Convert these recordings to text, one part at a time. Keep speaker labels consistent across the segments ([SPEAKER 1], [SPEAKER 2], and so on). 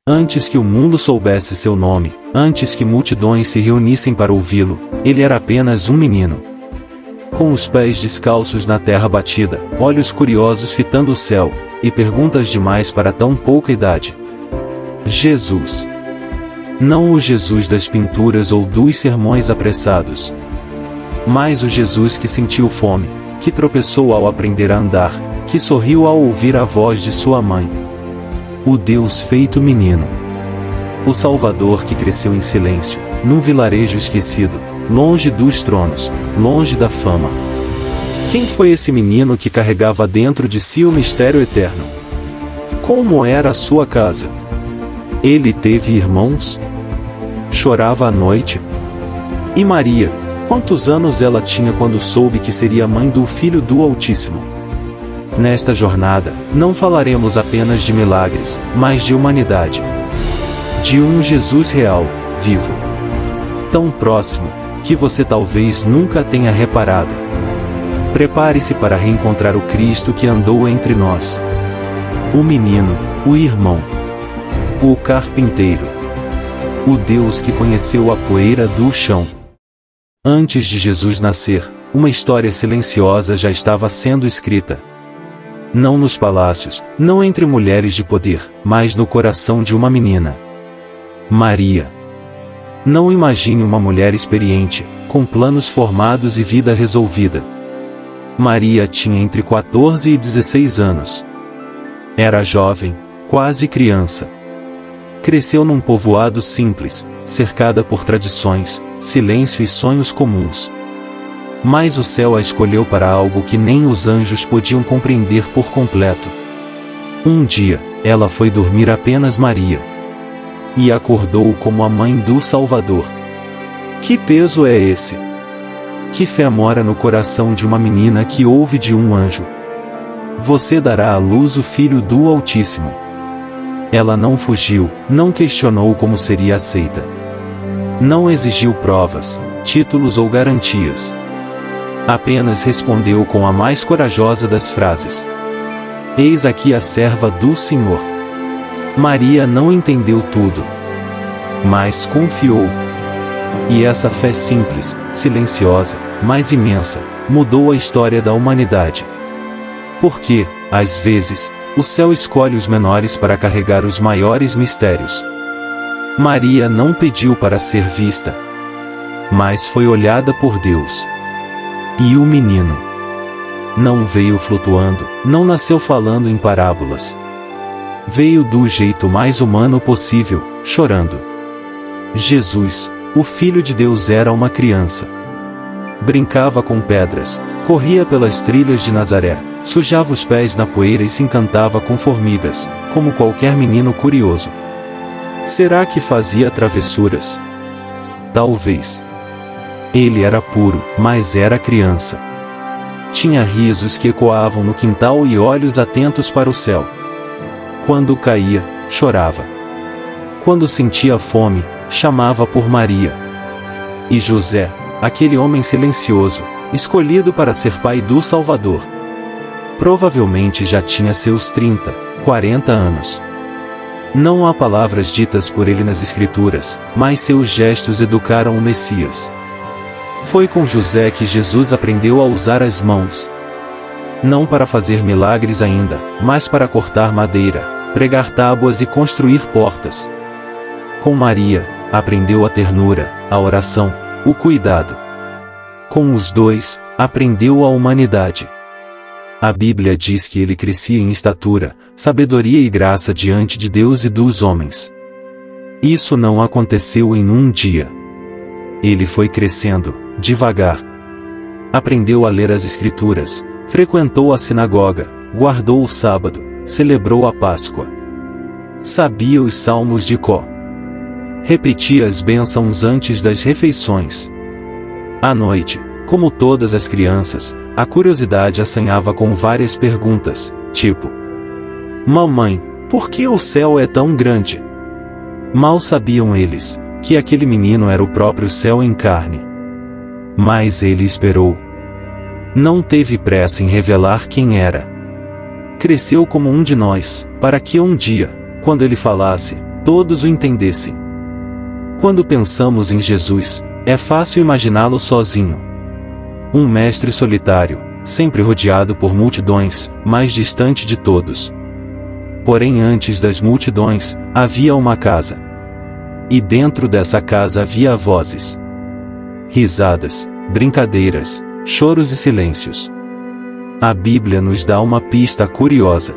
[SPEAKER 1] Antes que o mundo soubesse seu nome, antes que multidões se reunissem para ouvi-lo, ele era apenas um menino. Com os pés descalços na terra batida, olhos curiosos fitando o céu, e perguntas demais para tão pouca idade. Jesus. Não o Jesus das pinturas ou dos sermões apressados, mas o Jesus que sentiu fome, que tropeçou ao aprender a andar, que sorriu ao ouvir a voz de sua mãe. O Deus feito menino. O Salvador que cresceu em silêncio, num vilarejo esquecido, longe dos tronos, longe da fama. Quem foi esse menino que carregava dentro de si o mistério eterno? Como era a sua casa? Ele teve irmãos? Chorava à noite? E Maria, quantos anos ela tinha quando soube que seria mãe do Filho do Altíssimo? Nesta jornada, não falaremos apenas de milagres, mas de humanidade. De um Jesus real, vivo. Tão próximo, que você talvez nunca tenha reparado. Prepare-se para reencontrar o Cristo que andou entre nós. O menino, o irmão. O carpinteiro. O Deus que conheceu a poeira do chão. Antes de Jesus nascer, uma história silenciosa já estava sendo escrita. Não nos palácios, não entre mulheres de poder, mas no coração de uma menina. Maria. Não imagine uma mulher experiente, com planos formados e vida resolvida. Maria tinha entre 14 e 16 anos. Era jovem, quase criança. Cresceu num povoado simples, cercada por tradições, silêncio e sonhos comuns. Mas o céu a escolheu para algo que nem os anjos podiam compreender por completo. Um dia, ela foi dormir apenas Maria. E acordou como a mãe do Salvador. Que peso é esse? Que fé mora no coração de uma menina que ouve de um anjo? Você dará à luz o Filho do Altíssimo. Ela não fugiu, não questionou como seria aceita. Não exigiu provas, títulos ou garantias. Apenas respondeu com a mais corajosa das frases: Eis aqui a serva do Senhor. Maria não entendeu tudo, mas confiou. E essa fé simples, silenciosa, mas imensa, mudou a história da humanidade. Porque, às vezes, o céu escolhe os menores para carregar os maiores mistérios. Maria não pediu para ser vista, mas foi olhada por Deus. E o menino não veio flutuando, não nasceu falando em parábolas. Veio do jeito mais humano possível, chorando. Jesus, o Filho de Deus, era uma criança. Brincava com pedras, corria pelas trilhas de Nazaré, sujava os pés na poeira e se encantava com formigas, como qualquer menino curioso. Será que fazia travessuras? Talvez. Ele era puro, mas era criança. Tinha risos que ecoavam no quintal e olhos atentos para o céu. Quando caía, chorava. Quando sentia fome, chamava por Maria. E José, aquele homem silencioso, escolhido para ser pai do Salvador, provavelmente já tinha seus 30, 40 anos. Não há palavras ditas por ele nas Escrituras, mas seus gestos educaram o Messias. Foi com José que Jesus aprendeu a usar as mãos. Não para fazer milagres ainda, mas para cortar madeira, pregar tábuas e construir portas. Com Maria, aprendeu a ternura, a oração, o cuidado. Com os dois, aprendeu a humanidade. A Bíblia diz que ele crescia em estatura, sabedoria e graça diante de Deus e dos homens. Isso não aconteceu em um dia. Ele foi crescendo, devagar. Aprendeu a ler as Escrituras, frequentou a sinagoga, guardou o sábado, celebrou a Páscoa. Sabia os salmos de cor. Repetia as bênçãos antes das refeições. À noite, como todas as crianças, a curiosidade assanhava com várias perguntas, tipo: Mamãe, por que o céu é tão grande? Mal sabiam eles que aquele menino era o próprio céu em carne. Mas ele esperou. Não teve pressa em revelar quem era. Cresceu como um de nós, para que um dia, quando ele falasse, todos o entendessem. Quando pensamos em Jesus, é fácil imaginá-lo sozinho. Um mestre solitário, sempre rodeado por multidões, mais distante de todos. Porém, antes das multidões, havia uma casa. E dentro dessa casa havia vozes, risadas, brincadeiras, choros e silêncios. A Bíblia nos dá uma pista curiosa.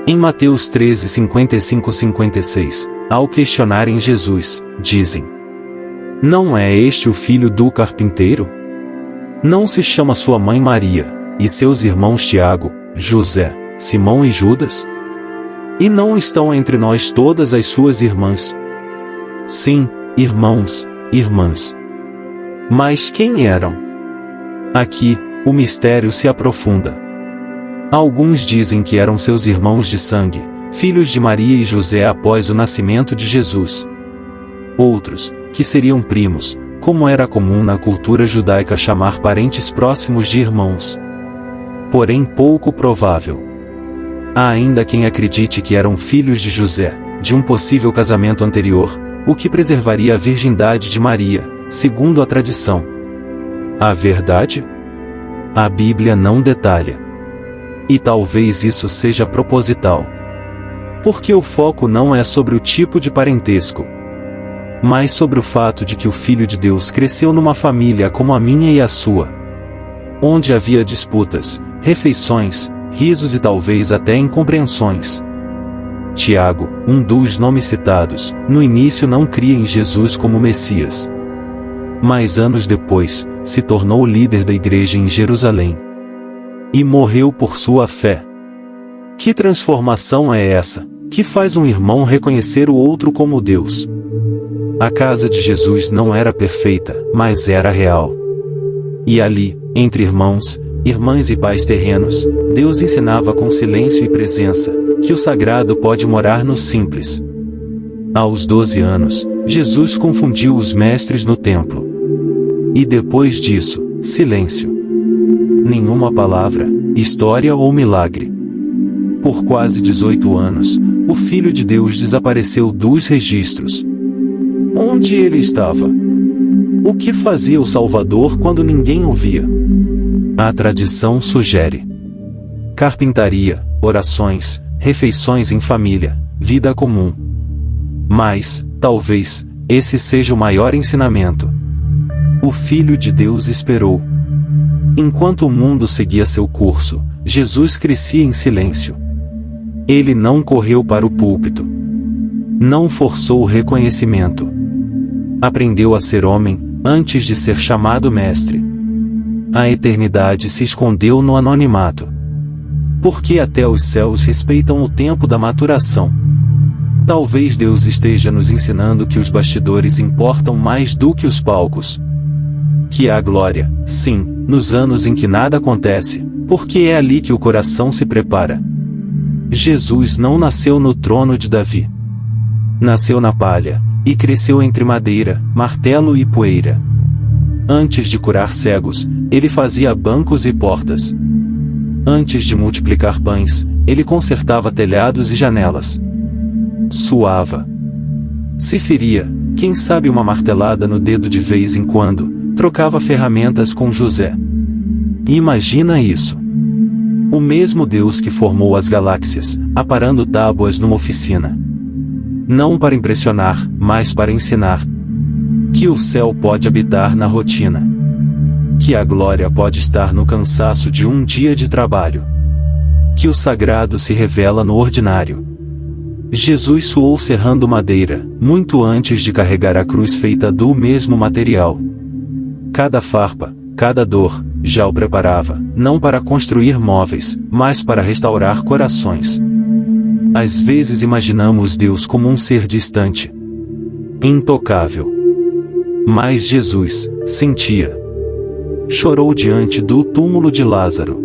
[SPEAKER 1] Em Mateus 13, 55-56, ao questionarem Jesus, dizem: Não é este o filho do carpinteiro? Não se chama sua mãe Maria, e seus irmãos Tiago, José, Simão e Judas? E não estão entre nós todas as suas irmãs? Sim, irmãos, irmãs. Mas quem eram? Aqui, o mistério se aprofunda. Alguns dizem que eram seus irmãos de sangue, filhos de Maria e José após o nascimento de Jesus. Outros, que seriam primos, como era comum na cultura judaica chamar parentes próximos de irmãos. Porém pouco provável. Há ainda quem acredite que eram filhos de José, de um possível casamento anterior, o que preservaria a virgindade de Maria, segundo a tradição. A verdade? A Bíblia não detalha. E talvez isso seja proposital. Porque o foco não é sobre o tipo de parentesco, mas sobre o fato de que o Filho de Deus cresceu numa família como a minha e a sua, onde havia disputas, refeições, risos e talvez até incompreensões. Tiago, um dos nomes citados, no início não cria em Jesus como Messias. Mas anos depois, se tornou líder da igreja em Jerusalém. E morreu por sua fé. Que transformação é essa, que faz um irmão reconhecer o outro como Deus? A casa de Jesus não era perfeita, mas era real. E ali, entre irmãos, irmãs e pais terrenos, Deus ensinava com silêncio e presença, que o sagrado pode morar no simples. Aos 12 anos, Jesus confundiu os mestres no templo. E depois disso, silêncio. Nenhuma palavra, história ou milagre. Por quase 18 anos, o Filho de Deus desapareceu dos registros. Onde ele estava? O que fazia o Salvador quando ninguém o via? A tradição sugere carpintaria, orações, refeições em família, vida comum. Mas, talvez, esse seja o maior ensinamento. O Filho de Deus esperou. Enquanto o mundo seguia seu curso, Jesus crescia em silêncio. Ele não correu para o púlpito. Não forçou o reconhecimento. Aprendeu a ser homem, antes de ser chamado mestre. A eternidade se escondeu no anonimato. Porque até os céus respeitam o tempo da maturação. Talvez Deus esteja nos ensinando que os bastidores importam mais do que os palcos. Que há glória, sim, nos anos em que nada acontece, porque é ali que o coração se prepara. Jesus não nasceu no trono de Davi. Nasceu na palha, e cresceu entre madeira, martelo e poeira. Antes de curar cegos, ele fazia bancos e portas. Antes de multiplicar pães, ele consertava telhados e janelas. Suava. Se feria, quem sabe uma martelada no dedo de vez em quando, trocava ferramentas com José. E imagina isso. O mesmo Deus que formou as galáxias, aparando tábuas numa oficina. Não para impressionar, mas para ensinar. Que o céu pode habitar na rotina. Que a glória pode estar no cansaço de um dia de trabalho. Que o sagrado se revela no ordinário. Jesus suou serrando madeira, muito antes de carregar a cruz feita do mesmo material. Cada farpa, cada dor, já o preparava, não para construir móveis, mas para restaurar corações. Às vezes imaginamos Deus como um ser distante, intocável. Mas Jesus sentia. Chorou diante do túmulo de Lázaro.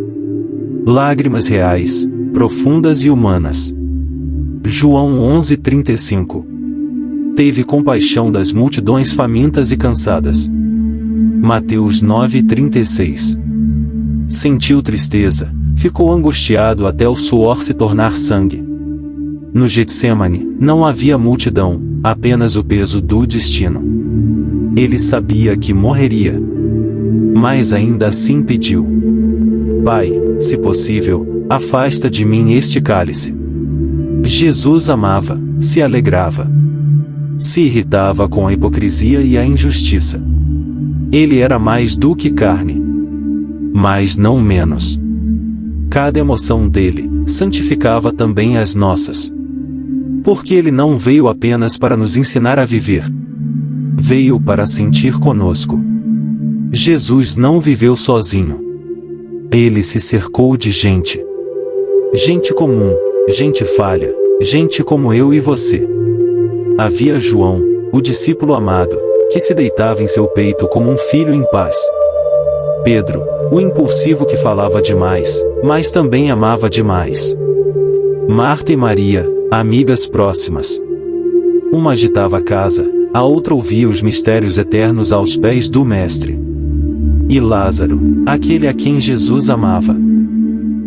[SPEAKER 1] Lágrimas reais, profundas e humanas. João 11:35. Teve compaixão das multidões famintas e cansadas. Mateus 9:36. Sentiu tristeza, ficou angustiado até o suor se tornar sangue. No Getsemane, não havia multidão, apenas o peso do destino. Ele sabia que morreria. Mas ainda assim pediu: Pai, se possível, afasta de mim este cálice. Jesus amava, se alegrava. Se irritava com a hipocrisia e a injustiça. Ele era mais do que carne. Mas não menos. Cada emoção dele santificava também as nossas. Porque ele não veio apenas para nos ensinar a viver. Veio para sentir conosco. Jesus não viveu sozinho. Ele se cercou de gente. Gente comum, gente falha, gente como eu e você. Havia João, o discípulo amado, que se deitava em seu peito como um filho em paz. Pedro, o impulsivo que falava demais, mas também amava demais. Marta e Maria, amigas próximas. Uma agitava a casa, a outra ouvia os mistérios eternos aos pés do Mestre. E Lázaro, aquele a quem Jesus amava.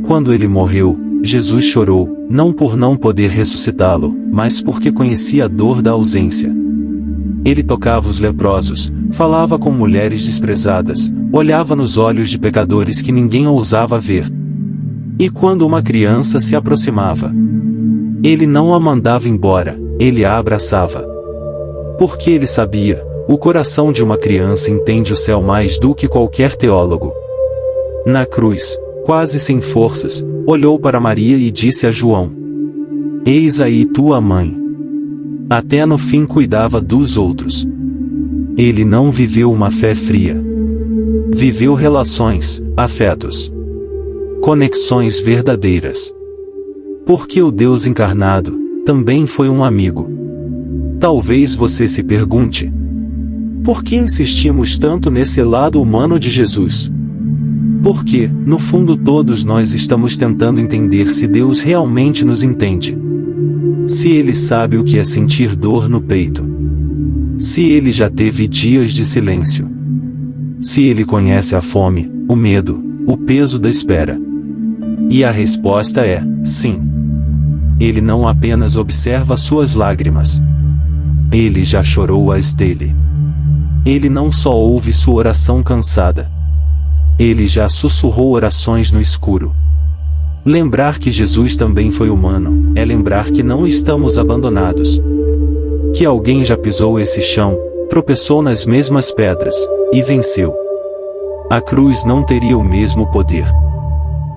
[SPEAKER 1] Quando ele morreu, Jesus chorou, não por não poder ressuscitá-lo, mas porque conhecia a dor da ausência. Ele tocava os leprosos, falava com mulheres desprezadas, olhava nos olhos de pecadores que ninguém ousava ver. E quando uma criança se aproximava, ele não a mandava embora, ele a abraçava. Porque ele sabia, o coração de uma criança entende o céu mais do que qualquer teólogo. Na cruz, quase sem forças, olhou para Maria e disse a João: Eis aí tua mãe. Até no fim cuidava dos outros. Ele não viveu uma fé fria. Viveu relações, afetos, conexões verdadeiras. Porque o Deus encarnado também foi um amigo. Talvez você se pergunte: por que insistimos tanto nesse lado humano de Jesus? Porque, no fundo, todos nós estamos tentando entender se Deus realmente nos entende. Se Ele sabe o que é sentir dor no peito. Se Ele já teve dias de silêncio. Se Ele conhece a fome, o medo, o peso da espera. E a resposta é: sim. Ele não apenas observa suas lágrimas. Ele já chorou as dele. Ele não só ouve sua oração cansada. Ele já sussurrou orações no escuro. Lembrar que Jesus também foi humano, é lembrar que não estamos abandonados. Que alguém já pisou esse chão, tropeçou nas mesmas pedras, e venceu. A cruz não teria o mesmo poder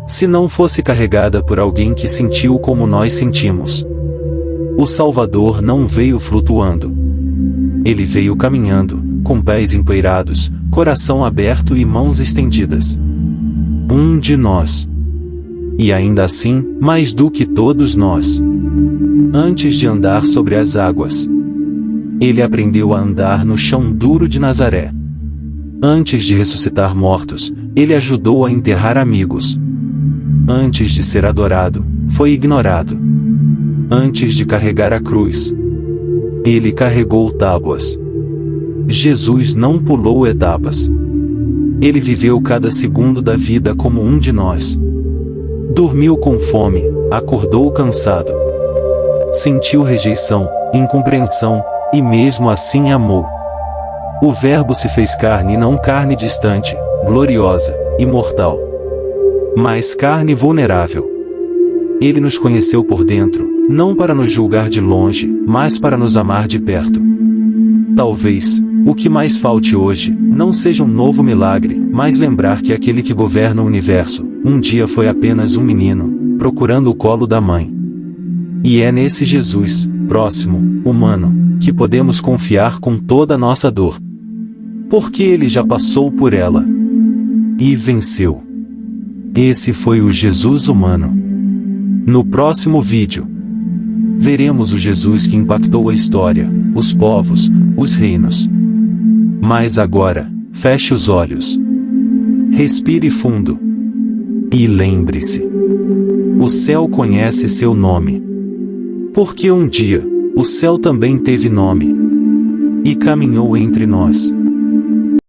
[SPEAKER 1] se não fosse carregada por alguém que sentiu como nós sentimos. O Salvador não veio flutuando. Ele veio caminhando, com pés empoeirados, coração aberto e mãos estendidas. Um de nós. E ainda assim, mais do que todos nós. Antes de andar sobre as águas, ele aprendeu a andar no chão duro de Nazaré. Antes de ressuscitar mortos, ele ajudou a enterrar amigos. Antes de ser adorado, foi ignorado. Antes de carregar a cruz, ele carregou tábuas. Jesus não pulou etapas. Ele viveu cada segundo da vida como um de nós. Dormiu com fome, acordou cansado. Sentiu rejeição, incompreensão, e mesmo assim amou. O Verbo se fez carne, não carne distante, gloriosa, imortal, mas carne vulnerável. Ele nos conheceu por dentro, não para nos julgar de longe, mas para nos amar de perto. Talvez o que mais falte hoje não seja um novo milagre, mas lembrar que aquele que governa o universo, um dia foi apenas um menino, procurando o colo da mãe. E é nesse Jesus, próximo, humano, que podemos confiar com toda a nossa dor. Porque ele já passou por ela. E venceu. Esse foi o Jesus humano. No próximo vídeo, veremos o Jesus que impactou a história, os povos, os reinos. Mas agora, feche os olhos. Respire fundo. E lembre-se: o céu conhece seu nome. Porque um dia, o céu também teve nome. E caminhou entre nós.